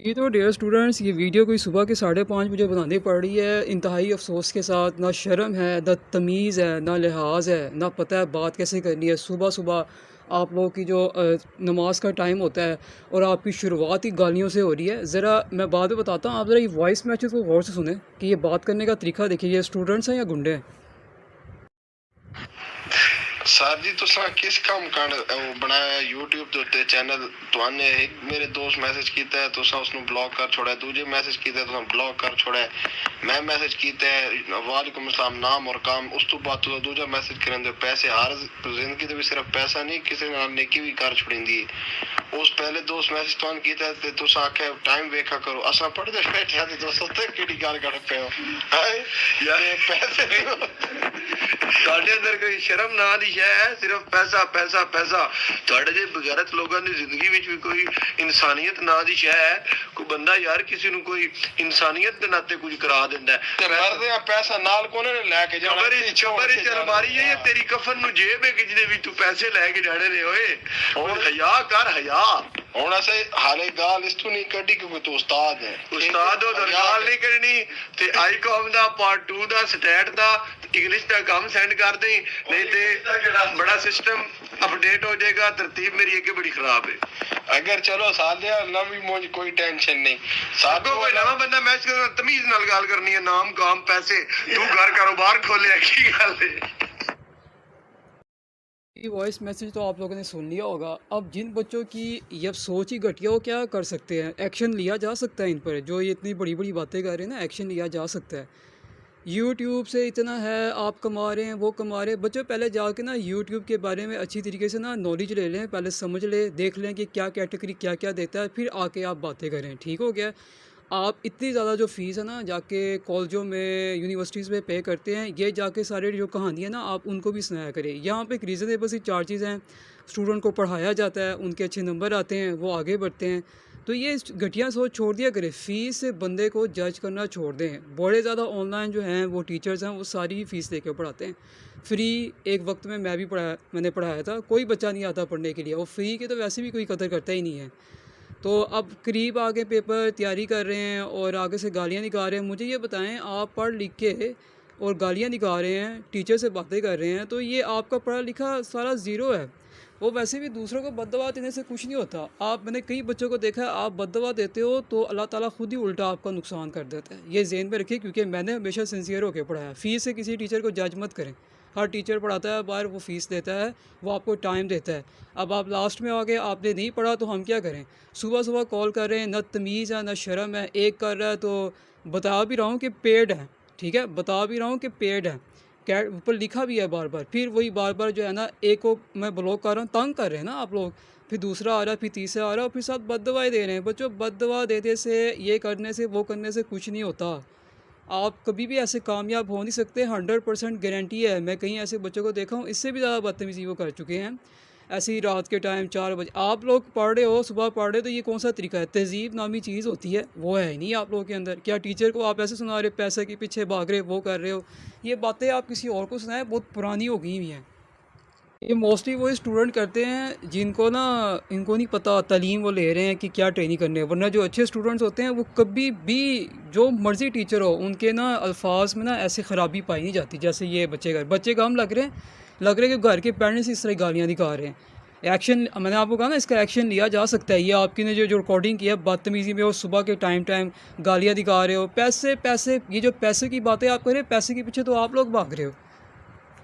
یہ تو dear students, یہ ویڈیو کوئی صبح کے 5:30 بجے بنانی پڑ رہی ہے، انتہائی افسوس کے ساتھ۔ نہ شرم ہے، نہ تمیز ہے، نہ لحاظ ہے، نہ پتہ ہے بات کیسے کرنی ہے۔ صبح صبح آپ لوگوں کی جو نماز کا ٹائم ہوتا ہے اور آپ کی شروعات ہی گالیوں سے ہو رہی ہے۔ ذرا میں بعد میں بتاتا ہوں، آپ ذرا یہ وائس میسیج کو غور سے سنیں کہ یہ بات کرنے کا طریقہ دیکھیے، یہ اسٹوڈنٹس ہیں یا گنڈے ہیں؟ سر جی تساں کس کام کان بنایا یوٹیوب دے تے چینل توانے ایک میرے دوست میسج کیتا ہے تساں اس نو بلاک کر چھوڑا ہے، دوجے میسج کیتا ہے تساں بلاک کر چھوڑا ہے، میں میسج کیتا ہے وعلیکم السلام نام اور کام، اس تو بعد تو دوجا میسج کرن دے پیسے، ہر زندگی دے بھی صرف پیسہ نہیں کسی نال نیکی بھی کر چھڑیندی ہے۔ اس پہلے دوست میسج توان کیتا ہے تے تساں آکھیا ٹائم ویکھا کرو، اساں پڑھدے بیٹھے ہیں تے تساں تے کیڑی گل کر پے ہو یار پیسے تھوڑے اندر کوئی شرم نہ دی شے ہے، صرف پیسہ پیسہ پیسہ۔ تھوڑے جے بغیرت لوگاں دی زندگی وچ بھی کوئی انسانیت نہ دی شے ہے، کوئی بندہ یار کسی نو کوئی انسانیت دے ناطے کچھ کرا دیندا ہے۔ مردے پیسہ نال کونے نے لے کے جانا، چمبری چلماری ہے تیری کفن نو جیب ہے کہ جدے وچ تو پیسے لے کے جانے نے ہوئے۔ حیا کر حیا۔ ہن اسے حالے گال اس تو نہیں کڈی کیونکہ تو استاد ہے، استاد ہو تو گال نہیں کرنی تے آئی قوم دا پارٹ 2 دا سٹیٹ دا انگلش دا کام سینڈ کر دیں، نہیں تے بڑا سسٹم اپڈیٹ ہو جائے گا۔ ترتیب میری ایک بڑی خراب ہے۔ اگر چلو سادیا نوی موج کوئی ٹینشن نہیں، سادو کوئی نواں بندہ میسج کرنا تمیز نال گال کرنی ہے، نام کام پیسے، تو گھر کاروبار کھولے کی گل ہے۔ یہ وائس میسیج تو آپ لوگوں نے سن لیا ہوگا۔ اب جن بچوں کی یہ سوچ ہی گھٹیا ہو، کیا کر سکتے ہیں؟ ایکشن لیا جا سکتا ہے ان پر، جو یہ اتنی بڑی بڑی باتیں کر رہے ہیں نا، ایکشن لیا جا سکتا ہے۔ یوٹیوب سے اتنا ہے، آپ کما رہے ہیں، وہ کما رہے ہیں۔ بچوں پہلے جا کے نا یوٹیوب کے بارے میں اچھی طریقے سے نا نالج لے لیں، پہلے سمجھ لیں، دیکھ لیں کہ کیا کیٹیگری کیا کیا دیتا ہے، پھر آ کے آپ باتیں کریں، ٹھیک ہو گیا؟ آپ اتنی زیادہ جو فیس ہے نا جا کے کالجوں میں یونیورسٹیز میں پے کرتے ہیں، یہ جا کے سارے جو کہانی ہے نا آپ ان کو بھی سنایا کریں۔ یہاں پہ ایک ریزنیبل سی 4 چیزیں ہیں، اسٹوڈنٹ کو پڑھایا جاتا ہے، ان کے اچھے نمبر آتے ہیں، وہ آگے بڑھتے ہیں۔ تو یہ گھٹیا سوچ چھوڑ دیا کرے، فیس سے بندے کو جج کرنا چھوڑ دیں۔ بڑے زیادہ آن لائن جو ہیں وہ ٹیچرز ہیں، وہ ساری فیس لے کے پڑھاتے ہیں فری۔ ایک وقت میں میں نے پڑھایا تھا، کوئی بچہ نہیں آتا پڑھنے کے لیے، وہ فری کے تو ویسے بھی کوئی قدر کرتا ہی نہیں ہے۔ تو اب قریب آگے پیپر تیاری کر رہے ہیں اور آگے سے گالیاں نکال رہے ہیں، مجھے یہ بتائیں، آپ پڑھ لکھ کے اور گالیاں نکال رہے ہیں، ٹیچر سے باتیں کر رہے ہیں، تو یہ آپ کا پڑھا لکھا سارا زیرو ہے۔ وہ ویسے بھی دوسروں کو بد دعا دینے سے کچھ نہیں ہوتا۔ میں نے کئی بچوں کو دیکھا ہے، آپ بد دعا دیتے ہو تو اللہ تعالیٰ خود ہی الٹا آپ کا نقصان کر دیتا ہے۔ یہ ذہن میں رکھیے، کیونکہ میں نے ہمیشہ سنسیئر ہو کے پڑھایا۔ فیس سے کسی ٹیچر کو جج مت کریں۔ ہر ٹیچر پڑھاتا ہے باہر، وہ فیس دیتا ہے، وہ آپ کو ٹائم دیتا ہے۔ اب آپ لاسٹ میں آگے آپ نے نہیں پڑھا تو ہم کیا کریں؟ صبح صبح کال کر رہے ہیں، نہ تمیز ہے نہ شرم ہے۔ ایک کر رہا ہے تو بتا بھی رہا ہوں کہ پیڈ ہے، ٹھیک ہے، بتا بھی رہا ہوں کہ پیڈ ہے، اوپر لکھا بھی ہے بار بار، پھر وہی بار بار جو ہے نا، ایک کو میں بلاک کر رہا ہوں، تنگ کر رہے ہیں نا آپ لوگ، پھر دوسرا آ رہا ہے، پھر تیسرا آ رہا ہے، اور پھر ساتھ بد دعائیں دے رہے ہیں۔ بچوں بد دعا دینے سے، یہ کرنے سے، وہ کرنے سے کچھ نہیں ہوتا۔ آپ کبھی بھی ایسے کامیاب ہو نہیں سکتے، 100% گارنٹی ہے۔ میں کہیں ایسے بچوں کو دیکھا ہوں، اس سے بھی زیادہ بدتمیزی وہ کر چکے ہیں، ایسے ہی رات کے ٹائم 4 بجے آپ لوگ پڑھ رہے ہو، صبح پڑھ رہے ہو، تو یہ کون سا طریقہ ہے؟ تہذیب نامی چیز ہوتی ہے، وہ ہے ہی نہیں آپ لوگوں کے اندر۔ کیا ٹیچر کو آپ ایسے سنا رہے، پیسے کے پیچھے بھاگ رہے، وہ کر رہے ہو؟ یہ باتیں آپ کسی اور کو سنائیں، بہت پرانی ہو گئی ہوئی ہیں۔ یہ موسٹلی وہ اسٹوڈنٹ کرتے ہیں جن کو نا، ان کو نہیں پتہ تعلیم وہ لے رہے ہیں کہ کیا ٹریننگ کرنے ہے، ورنہ جو اچھے اسٹوڈنٹس ہوتے ہیں وہ کبھی بھی جو مرضی ٹیچر ہو، ان کے نا الفاظ میں نا ایسے خرابی پائی نہیں جاتی جیسے یہ بچے کام لگ رہے کہ گھر کے پیرنٹس اس طرح گالیاں دکھا رہے ہیں۔ ایکشن میں نے آپ کو کہا نا، اس کا ایکشن لیا جا سکتا ہے۔ یہ آپ کی نے جو ریکارڈنگ کی ہے بدتمیزی میں، وہ صبح کے ٹائم گالیاں دکھا رہے ہو، پیسے، یہ جو پیسے کی باتیں آپ کر رہے ہیں، پیسے کے پیچھے تو آپ لوگ بھاگ رہے ہو۔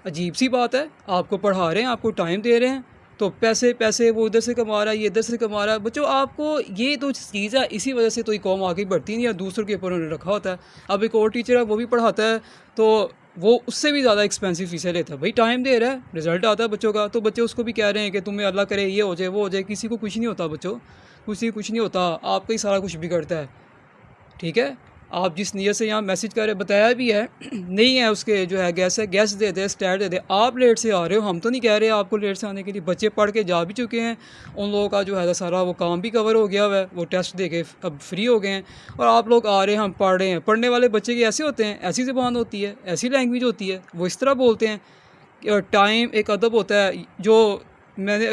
عجیب سی بات ہے، آپ کو پڑھا رہے ہیں، آپ کو ٹائم دے رہے ہیں، تو پیسے وہ ادھر سے کما رہا ہے، یہ ادھر سے کما رہا ہے۔ بچوں آپ کو یہ تو چیز ہے، اسی وجہ سے تو یہ قوم آگے بڑھتی نہیں ہے، دوسروں کے اوپر انہوں نے رکھا ہوتا ہے۔ اب ایک اور ٹیچر ہے، وہ بھی پڑھاتا ہے، تو وہ اس سے بھی زیادہ ایکسپینسو فیسیں لیتا ہے۔ بھائی ٹائم دے رہا ہے، رزلٹ آتا ہے بچوں کا، تو بچے اس کو بھی کہہ رہے ہیں کہ تمہیں اللہ کرے یہ ہو جائے، وہ ہو جائے۔ کسی کو کچھ نہیں ہوتا بچوں، کسی کو کچھ نہیں ہوتا، آپ کا ہی سارا کچھ بگڑتا ہے، ٹھیک ہے؟ آپ جس نیت سے یہاں میسج کر رہے، بتایا بھی ہے نہیں ہے، اس کے جو ہے gas they they, state they دے۔ آپ لیٹ سے آ رہے ہو، ہم تو نہیں کہہ رہے آپ کو لیٹ سے آنے کے لیے۔ بچے پڑھ کے جا بھی چکے ہیں، ان لوگوں کا جو ہے سارا وہ کام بھی کور ہو گیا ہوا ہے، وہ ٹیسٹ دے کے اب فری ہو گئے ہیں، اور آپ لوگ آ رہے ہیں، ہم پڑھ رہے ہیں۔ پڑھنے والے بچے کے ایسے ہوتے ہیں، ایسی زبان ہوتی ہے، ایسی لینگویج ہوتی ہے، وہ اس طرح بولتے ہیں۔ ٹائم ایک ادب ہوتا ہے،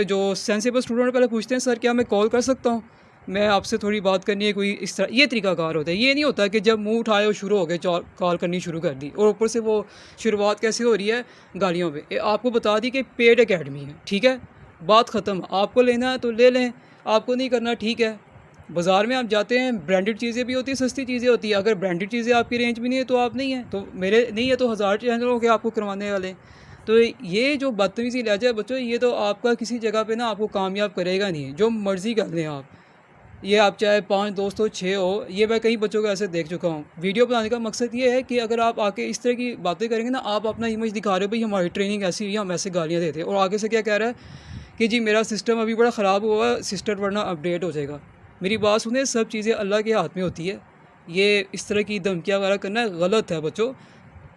جو سینسیبل اسٹوڈنٹ پہلے پوچھتے ہیں، سر کیا میں کال کر سکتا ہوں؟ میں آپ سے تھوڑی بات کرنی ہے کوئی اس طرح، یہ طریقہ کار ہوتا ہے. یہ نہیں ہوتا کہ جب منہ اٹھائے اور شروع ہو گئے کال کرنی شروع کر دی، اور اوپر سے وہ شروعات کیسے ہو رہی ہے گالیوں پہ. آپ کو بتا دی کہ پیڈ اکیڈمی ہے، ٹھیک ہے، بات ختم. آپ کو لینا ہے تو لے لیں، آپ کو نہیں کرنا ٹھیک ہے. بازار میں آپ جاتے ہیں، برانڈیڈ چیزیں بھی ہوتی ہیں، سستی چیزیں ہوتی ہیں. اگر برانڈیڈ چیزیں آپ کی رینج میں نہیں ہے تو آپ نہیں ہیں، تو میرے نہیں ہے تو 1000 چینل ہو کے آپ کو کروانے والے. تو یہ جو بدتمیزی لہجہ ہے بچوں، یہ تو آپ کا کسی جگہ پہ نا آپ کو کامیاب کرے گا نہیں. جو مرضی کر لیں آپ، یہ آپ چاہے 5 دوست ہو 6 ہو، یہ میں کئی بچوں کو ایسے دیکھ چکا ہوں. ویڈیو بنانے کا مقصد یہ ہے کہ اگر آپ آ کے اس طرح کی باتیں کریں گے نا، آپ اپنا امیج دکھا رہے ہو بھائی ہماری ٹریننگ ایسی ہوئی ہے، ہم ایسے گالیاں دیتے ہیں، اور آگے سے کیا کہہ رہا ہے کہ جی میرا سسٹم ابھی بڑا خراب ہوا ہے، سسٹم ورنہ اپڈیٹ ہو جائے گا. میری بات سنیں، سب چیزیں اللہ کے ہاتھ میں ہوتی ہے. یہ اس طرح کی دھمکیاں وغیرہ کرنا غلط ہے بچوں.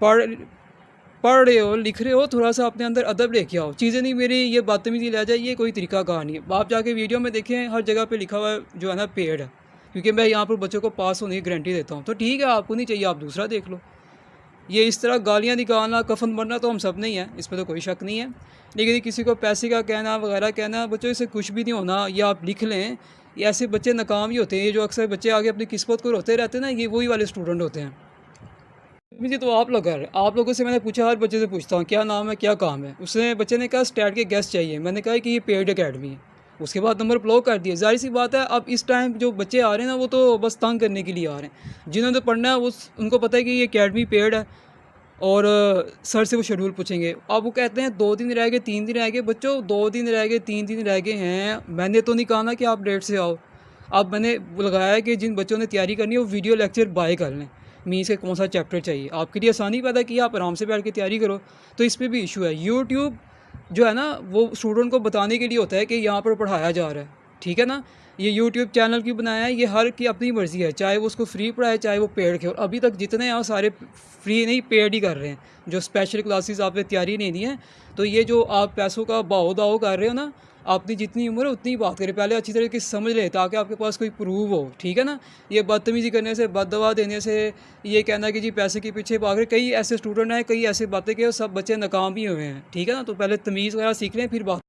پڑھ رہے ہو، لکھ رہے ہو، تھوڑا سا اپنے اندر ادب لے کے آؤ. چیزیں نہیں میری یہ باتمیزی لے جائے، یہ کوئی طریقہ کار نہیں ہے. آپ جا کے ویڈیو میں دیکھیں، ہر جگہ پہ لکھا ہوا ہے جو ہے نا پیڈ ہے، کیونکہ میں یہاں پر بچوں کو پاس ہونے کی گارنٹی دیتا ہوں. تو ٹھیک ہے، آپ کو نہیں چاہیے آپ دوسرا دیکھ لو. یہ اس طرح گالیاں نکالنا، کفن بننا تو ہم سب نہیں ہیں، اس پہ تو کوئی شک نہیں ہے. لیکن کسی کو پیسے کا کہنا وغیرہ کہنا، بچوں اسے کچھ بھی نہیں ہونا. یا آپ لکھ لیں، یہ ایسے بچے ناکام ہی ہوتے ہیں. یہ جو اکثر بچے آگے اپنی قسمت کو روتے رہتے ہیں نا، یہ وہی والے اسٹوڈنٹ ہوتے ہیں. مجھے تو آپ لوگ کر رہے ہیں. آپ لوگوں سے میں نے پوچھا، ہر بچے سے پوچھتا ہوں کیا نام ہے، کیا کام ہے. بچے نے کہا اسٹیٹ کے گیسٹ چاہیے. میں نے کہا کہ یہ پیڈ اکیڈمی ہے. اس کے بعد نمبر بلاک کر دیے. ظاہر سی بات ہے، اب اس ٹائم جو بچے آ رہے ہیں نا، وہ تو بس تنگ کرنے کے لیے آ رہے ہیں. جنہوں نے پڑھنا ہے ان کو پتہ ہے کہ یہ اکیڈمی پیڈ ہے، اور سر سے وہ شیڈول پوچھیں گے. اب وہ کہتے ہیں 2 دن رہ گئے، 3 دن رہ گئے. بچوں 2 دن رہ گئے، 3 دن رہ گئے ہیں. میں نے تو نہیں کہا نا کہ آپ ڈیٹ سے آؤ. اب میں نے لگایا ہے کہ جن بچوں نے تیاری کرنی ہے وہ ویڈیو لیکچر بائی کر لیں. مینس کے کون سا چیپٹر چاہیے آپ کے لیے، آسانی پیدا کی، آپ آرام سے بیٹھ کے تیاری کرو. تو اس پہ بھی ایشو ہے. یوٹیوب جو ہے نا، وہ اسٹوڈنٹ کو بتانے کے لیے ہوتا ہے کہ یہاں پر پڑھایا جا رہا ہے، ٹھیک ہے نا. یہ یوٹیوب چینل کیوں بنایا ہے؟ یہ ہر کی اپنی مرضی ہے، چاہے وہ اس کو فری پڑھائے چاہے وہ پیڈ کے. اور ابھی تک جتنے ہیں وہ سارے فری نہیں، پیڈ ہی کر رہے ہیں. جو اسپیشل کلاسز آپ نے تیاری نہیں دی ہیں، تو یہ جو آپ پیسوں کا باؤ داؤ کر رہے ہو نا، اپنی جتنی عمر ہے اتنی بات کریں. پہلے اچھی طریقے سے سمجھ لیں تاکہ آپ کے پاس کوئی پروف ہو، ٹھیک ہے نا. یہ بدتمیزی کرنے سے، بد دعا دینے سے، یہ کہنا کہ جی پیسے کے پیچھے بھاگ رہے. کئی ایسے اسٹوڈنٹ ہیں، کئی ایسے باتیں کہ سب بچے ناکام بھی ہوئے ہیں، ٹھیک ہے نا. تو پہلے تمیز وغیرہ سیکھ لیں، پھر بات